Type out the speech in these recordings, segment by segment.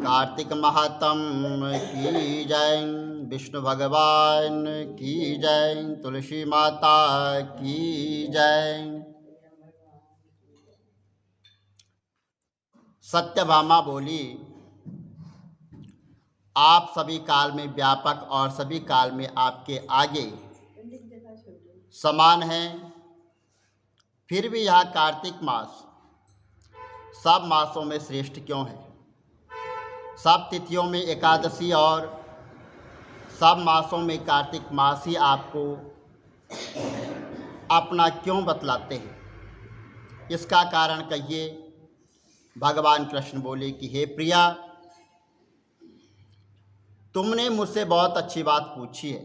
कार्तिक महात्म की जय, विष्णु भगवान की जय, तुलसी माता की जय। सत्यभामा बोली, आप सभी काल में व्यापक और सभी काल में आपके आगे समान हैं, फिर भी यह कार्तिक मास सब मासों में श्रेष्ठ क्यों है? सब तिथियों में एकादशी और सब मासों में कार्तिक मास ही आपको अपना क्यों बतलाते हैं? इसका कारण कहिए। भगवान कृष्ण बोले कि हे प्रिया, तुमने मुझसे बहुत अच्छी बात पूछी है।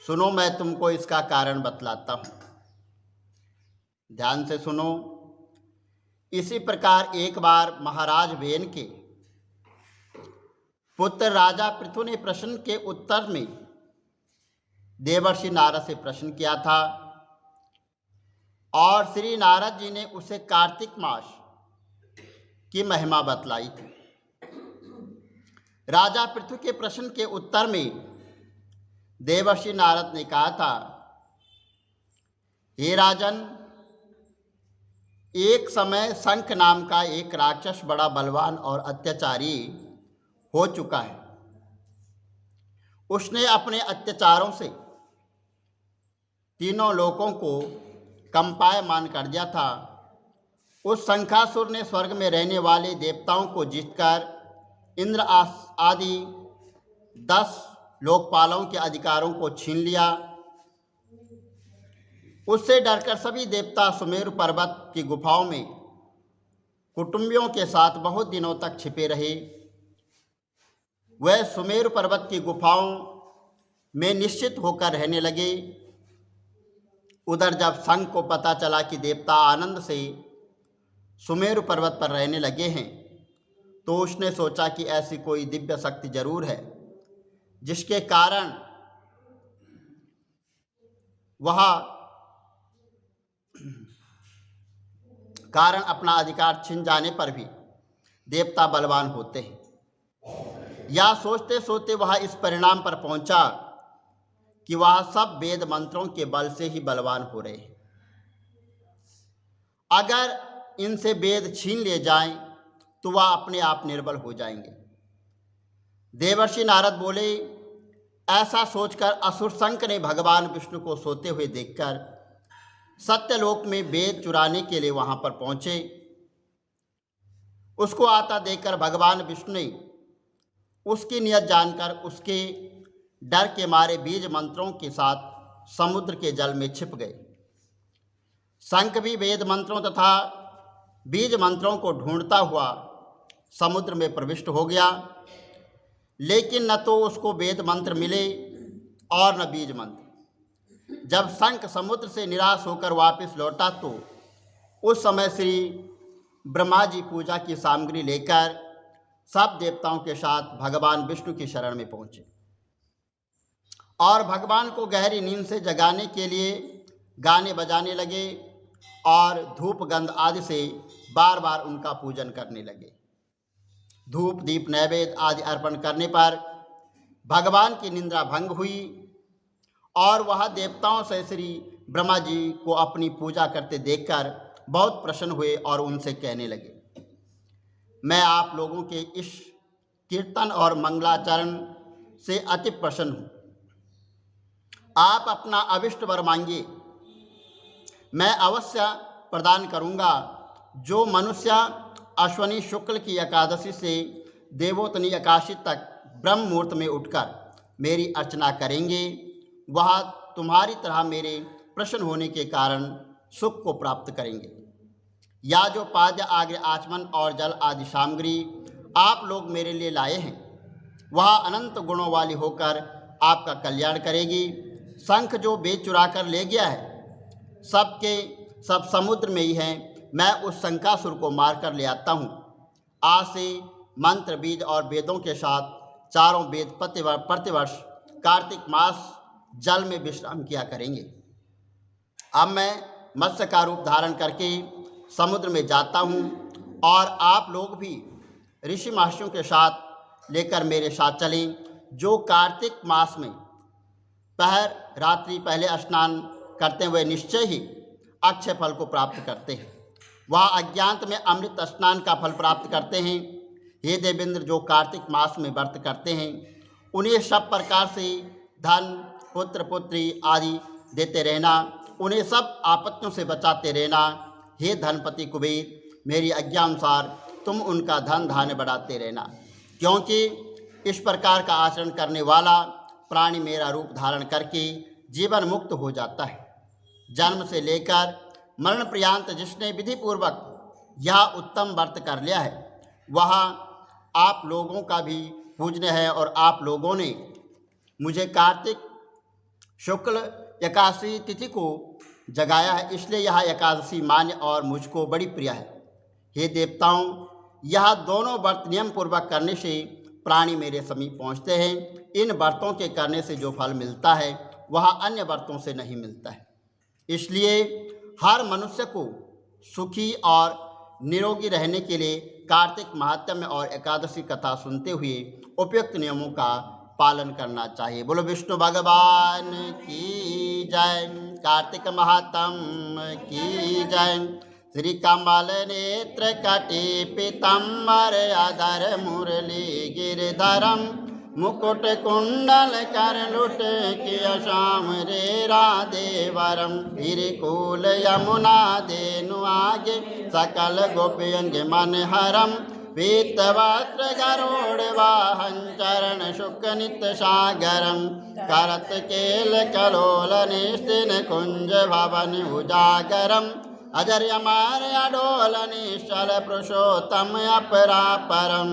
सुनो, मैं तुमको इसका कारण बतलाता हूँ, ध्यान से सुनो। इसी प्रकार एक बार महाराज वेन के पुत्र राजा पृथु ने प्रश्न के उत्तर में देवर्षि नारद से प्रश्न किया था और श्री नारद जी ने उसे कार्तिक मास की महिमा बतलाई थी। राजा पृथु के प्रश्न के उत्तर में देवर्षि नारद ने कहा था, हे राजन, एक समय शंख नाम का एक राक्षस बड़ा बलवान और अत्याचारी हो चुका है। उसने अपने अत्याचारों से तीनों लोकों को कंपायमान कर दिया था। उस शंखासुर ने स्वर्ग में रहने वाले देवताओं को जीतकर इंद्र आदि 10 लोकपालों के अधिकारों को छीन लिया। उससे डरकर सभी देवता सुमेरु पर्वत की गुफाओं में कुटुंबियों के साथ बहुत दिनों तक छिपे रहे। वह सुमेरु पर्वत की गुफाओं में निश्चित होकर रहने लगे। उधर जब शंख को पता चला कि देवता आनंद से सुमेरु पर्वत पर रहने लगे हैं, तो उसने सोचा कि ऐसी कोई दिव्य शक्ति जरूर है जिसके कारण अपना अधिकार छिन जाने पर भी देवता बलवान होते हैं। या सोचते सोचते वह इस परिणाम पर पहुंचा कि वह सब वेद मंत्रों के बल से ही बलवान हो रहे हैं। अगर इनसे वेद छीन लिए जाएं तो वह अपने आप निर्बल हो जाएंगे। देवर्षि नारद बोले, ऐसा सोचकर असुर शंख ने भगवान विष्णु को सोते हुए देखकर सत्यलोक में वेद चुराने के लिए वहां पर पहुंचे। उसको आता देखकर भगवान विष्णु ने उसकी नियत जानकर उसके डर के मारे बीज मंत्रों के साथ समुद्र के जल में छिप गए। शंख भी वेद मंत्रों तथा बीज मंत्रों को ढूंढता हुआ समुद्र में प्रविष्ट हो गया, लेकिन न तो उसको वेद मंत्र मिले और न बीज मंत्र। जब शंख समुद्र से निराश होकर वापस लौटा तो उस समय श्री ब्रह्मा जी पूजा की सामग्री लेकर सब देवताओं के साथ भगवान विष्णु की शरण में पहुंचे और भगवान को गहरी नींद से जगाने के लिए गाने बजाने लगे और धूप गंध आदि से बार बार उनका पूजन करने लगे। धूप दीप नैवेद्य आदि अर्पण करने पर भगवान की निंद्रा भंग हुई और वह देवताओं से श्री ब्रह्मा जी को अपनी पूजा करते देखकर बहुत प्रसन्न हुए और उनसे कहने लगे, मैं आप लोगों के इस कीर्तन और मंगलाचरण से अति प्रसन्न हूँ। आप अपना अभिष्ट वर मांगिए, मैं अवश्य प्रदान करूँगा। जो मनुष्य अश्वनी शुक्ल की एकादशी से देवोतनी एकादशी तक ब्रह्म मुहूर्त में उठकर मेरी अर्चना करेंगे, वह तुम्हारी तरह मेरे प्रसन्न होने के कारण सुख को प्राप्त करेंगे। या जो पाद्य आग्र आचमन और जल आदि सामग्री आप लोग मेरे लिए लाए हैं, वह अनंत गुणों वाली होकर आपका कल्याण करेगी। शंख जो वेद चुरा कर ले गया है, सबके सब समुद्र में ही हैं। मैं उस शंखासुर को मार कर ले आता हूँ। आज से मंत्र बीज और वेदों के साथ चारों वेद प्रतिवर्ष कार्तिक मास जल में विश्राम किया करेंगे। अब मैं मत्स्य का रूप धारण करके समुद्र में जाता हूँ और आप लोग भी ऋषि महर्षियों के साथ लेकर मेरे साथ चलें, जो कार्तिक मास में पहर रात्रि पहले स्नान करते हुए निश्चय ही अक्षय फल को प्राप्त करते हैं। वह अज्ञात में अमृत स्नान का फल प्राप्त करते हैं। हे देवेंद्र, जो कार्तिक मास में व्रत करते हैं उन्हें सब प्रकार से धन, पुत्र, पुत्री आदि देते रहना, उन्हें सब आपत्तियों से बचाते रहना। हे धनपति कुबेर, मेरी आज्ञा अनुसार तुम उनका धन धान्य बढ़ाते रहना, क्योंकि इस प्रकार का आचरण करने वाला प्राणी मेरा रूप धारण करके जीवन मुक्त हो जाता है। जन्म से लेकर मरण पर्यंत जिसने विधि पूर्वक यह उत्तम व्रत कर लिया है वह आप लोगों का भी पूजनीय है। और आप लोगों ने मुझे कार्तिक शुक्ल एकादशी तिथि को जगाया है, इसलिए यह एकादशी मान्य और मुझको बड़ी प्रिय है। हे देवताओं, यह दोनों व्रत नियम पूर्वक करने से प्राणी मेरे समीप पहुँचते हैं। इन व्रतों के करने से जो फल मिलता है वह अन्य व्रतों से नहीं मिलता है। इसलिए हर मनुष्य को सुखी और निरोगी रहने के लिए कार्तिक महात्म्य और एकादशी कथा सुनते हुए उपयुक्त नियमों का पालन करना चाहिए। बोलो विष्णु भगवान की जय। कार्तिक महात्म्य की जय। श्री कमल नेत्र कटी पीताम्बर अधर मुरली गिरधरम मुकुट कुंडल कर लुट किया श्याम रे राधे वरम। गिरिकुल यमुना देनु आगे सकल गोपियंग मन हरम। पीत वस्त्र गरुड़ वाहन चरण शुक नित सागरम। करत केल कलोल निस्तिन कुंज भवन उजागरम। अजर अमर अडोल निश्चल पुरुषोत्तम अपरापरम।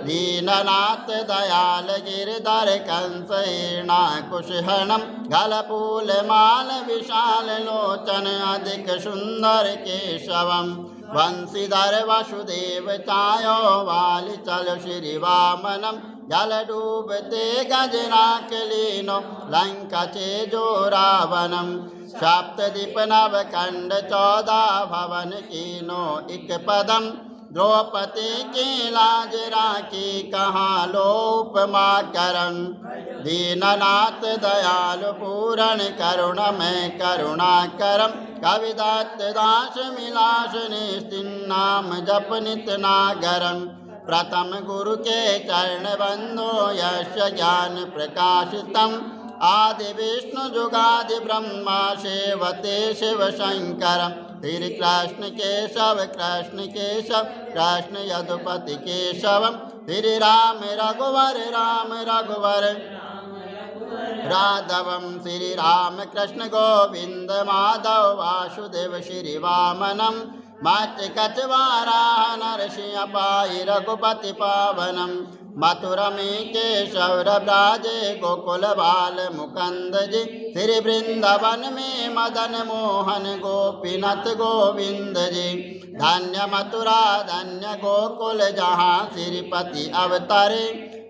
दीननाथ दयाल गिरधर कंसहीर्णा कुशहरणम। गलपूल माल विशाल लोचन अधिक सुंदर केशवम। वंशीधर वसुदेव चायो वाली चल श्री वामनम। जल डूबते गजराक लीनो लंका चेजो रावणम। सप्तदीप नवखंड 14 भवन कीनो इक पदम। द्रौपदी की लाज राखी कहाँ लोपमा करम। दीननाथ दयालु पूरण करुणमय करुणा करम। कविदत्त दास मिलास निस्तिन नाम जप नित नागरम। प्रथम गुरु के चरण बंदो यश ज्ञान प्रकाशितम। आदि विष्णु जुगादि ब्रह्मा सेवते शिव शंकरम। श्री कृष्ण केशव कृष्ण केशव कृष्ण यदुपति केशवम। श्री राम रघुवर राम रघुवर राघवम। श्री राम कृष्ण गोविंद माधव वासुदेव श्री वामनम। मत्स्य कछवाराह नरसिंह पाई रघुपति पावनम। मथुरा में केशव ब्राजे गोकुल बाल मुकंद जी। श्री वृंदावन में मदन मोहन गोपीनाथ गोविंद जी। धन्य मथुरा धन्य गोकुल जहाँ श्रीपति अवतारे।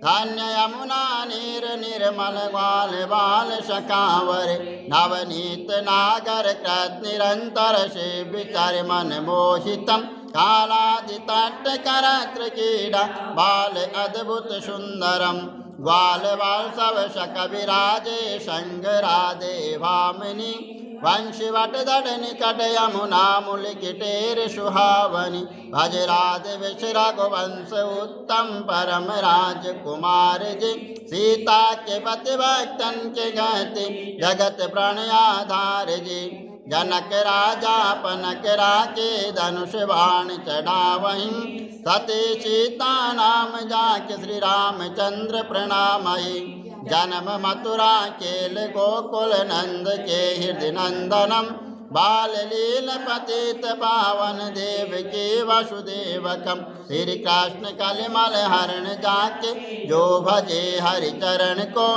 धन्य यमुना नीर निर्मल ग्वाल बाल शकावर। नवनीत नागर कृत निरंतर से विचार मन मोहितम। कालादि तट करत्र क्रीड़ा बाल अद्भुत सुंदरम। ग्वाल बाल सब शक विराजे संग राधे भामिनी। वंशी वट दड़ निकट यमुना मूल किटेर सुहावनी। भज राधे विष रघुवंश उत्तम परम राजकुमार जी। सीता के पति भक्तन के गति जगत प्रणयाधार जी। जनक राजा पनक राके धनुष बाण चढ़ावहीं। सती सीता नाम जाके श्री रामचंद्र प्रणामहि। जन्म मथुरा केल गोकुल नंद के हृदय नंदनम। बाल लील पतित पावन देव के वसुदेवकम। श्री कृष्ण कलिमल हरण जाके जो भजे हरि चरण को।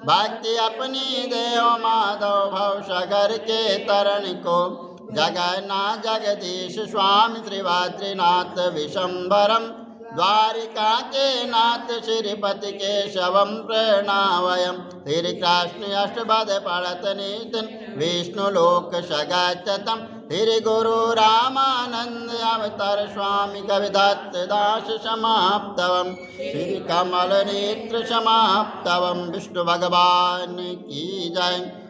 भक्ति अपनी देव माधव भव सागर के तरण को। जगन्नाथ जगदीश स्वामी श्री बद्रीनाथ विशंबरम। द्वारिका के नाथ श्रीपति केशवम प्रणावयम। श्री कृष्ण अष्टपद पढ़त नितिन विष्णु लोक सगतम। श्री गुरु रामानंद अवतार स्वामी कविदत्त दास समाप्तवम श्री कमल नेत्र समाप्तवम विष्णु भगवान की जय।